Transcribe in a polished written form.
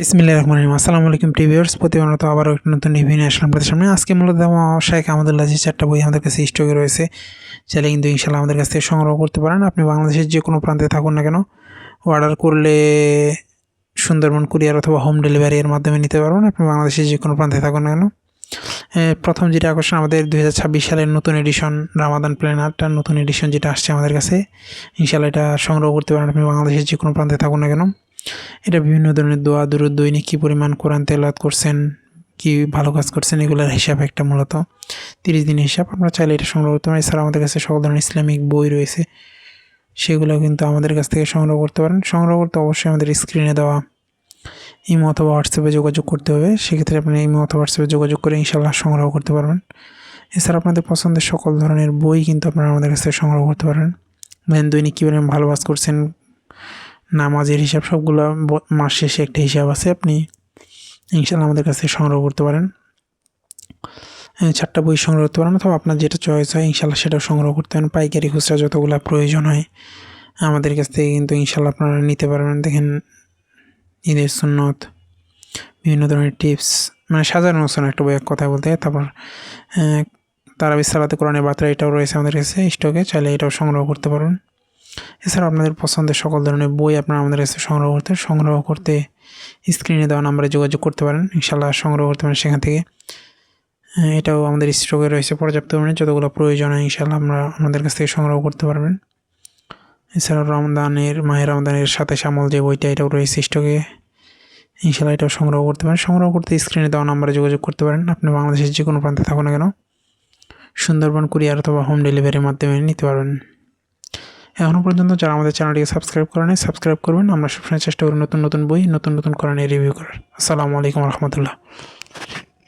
বিসমিল্লাহির রহমানির রহিম। আসসালামু আলাইকুম ভিউয়ার্স, প্রতিনিয়ত আবারও একটা নতুন রিভিউ নিয়ে আসলাম আপনাদের সামনে। আজকে মূলত শেখ আহমদুল্লাহ যে 4টা বই আমাদের কাছে স্টকে রয়েছে, চাইলে কিন্তু ইনশাআল্লাহ আমাদের কাছ থেকে সংগ্রহ করতে পারেন। আপনি বাংলাদেশের যে কোনো প্রান্তে থাকুন না কেন, অর্ডার করলে সুন্দরবন কুরিয়ার অথবা হোম ডেলিভারি এর মাধ্যমে নিতে পারবেন। আপনি বাংলাদেশের যে কোনো প্রান্তে থাকুন না কেন। প্রথম যেটা আকর্ষণ, আমাদের 2026 সালের নতুন এডিশন রামাদান প্ল্যানারটার নতুন এডিশন যেটা আসছে আমাদের কাছে, ইনশাআল্লাহ এটা সংগ্রহ করতে পারেন আপনি বাংলাদেশের যে কোনো প্রান্তে থাকুন না কেন। এটা বিভিন্ন ধরনের দোয়া দুরুদ দৈনিক কী পরিমাণ কোরআন তেলাওয়াত করছেন, কী ভালো কাজ করছেন, এগুলোর হিসাব একটা মূলত 30 দিনের হিসাব। আপনারা চাইলে এটা সংগ্রহ করতে পারেন। এছাড়া আমাদের কাছে সকল ধরনের ইসলামিক বই রয়েছে, সেগুলো কিন্তু আমাদের কাছ থেকে সংগ্রহ করতে পারেন। সংগ্রহ করতে অবশ্যই আমাদের স্ক্রিনে দেওয়া ইমো অথবা হোয়াটসঅ্যাপে যোগাযোগ করতে হবে। সেক্ষেত্রে আপনি ইমো অথবা হোয়াটসঅ্যাপে যোগাযোগ করে ইনশাআল্লাহ সংগ্রহ করতে পারবেন। এছাড়া আপনাদের পছন্দের সকল ধরনের বই কিন্তু আপনারা আমাদের কাছ থেকে সংগ্রহ করতে পারেন। দৈনিক কী পরিমাণ ভালো কাজ করছেন, নামাজের হিসাব, সবগুলো মাস শেষে একটা হিসাব আছে, আপনি ইনশাআল্লাহ আমাদের কাছ থেকে সংগ্রহ করতে পারেন। 4টা বই সংগ্রহ করতে পারেন, অথবা আপনার যেটা চয়েস হয় ইনশাআল্লাহ সেটাও সংগ্রহ করতে পারেন। পাইকারি খুচরা যতগুলো প্রয়োজন হয় আমাদের কাছ থেকে কিন্তু ইনশাআল্লাহ আপনারা নিতে পারবেন। দেখেন, ঈদের সুন্নত, বিভিন্ন ধরনের টিপস, মানে সাজানো গোছানো একটা বই এক কথায় বলতে। তারপর তারাবি সালাতে কোরআনের বার্তা, এটাও রয়েছে আমাদের কাছে স্টকে, চাইলে এটাও সংগ্রহ করতে পারবেন। এছাড়া আপনাদের পছন্দের সকল ধরনের বই আপনারা আমাদের কাছে সংগ্রহ করতে স্ক্রিনে দেওয়া নাম্বারে যোগাযোগ করতে পারেন। ইনশাআল্লাহ সংগ্রহ করতে পারেন সেখান থেকে। এটাও আমাদের স্টকে রয়েছে পর্যাপ্ত পরিমাণে, যতগুলো প্রয়োজন হয় ইনশাআল্লাহ আমাদের কাছ থেকে সংগ্রহ করতে পারবেন। এছাড়াও মাহের রমজানের সাথে আমল যে বইটা, এটাও রয়েছে স্টকে, ইনশাআল্লাহ এটাও সংগ্রহ করতে পারেন। সংগ্রহ করতে স্ক্রিনে দেওয়া নাম্বারে যোগাযোগ করতে পারেন। আপনি বাংলাদেশের যে কোনো প্রান্তে থাকুন না কেন, সুন্দরবন কুরিয়ার অথবা হোম ডেলিভারির মাধ্যমে নিতে পারবেন। এখনও পর্যন্ত যারা আমাদের চ্যানেলটিকে সাবস্ক্রাইব করেন, সাবস্ক্রাইব করবেন। আমরা সবসময় চেষ্টা করি নতুন নতুন বই, নতুন নতুন কোরআনের রিভিউ করার। আসসালামু আলাইকুম রহমতুল্লাহ।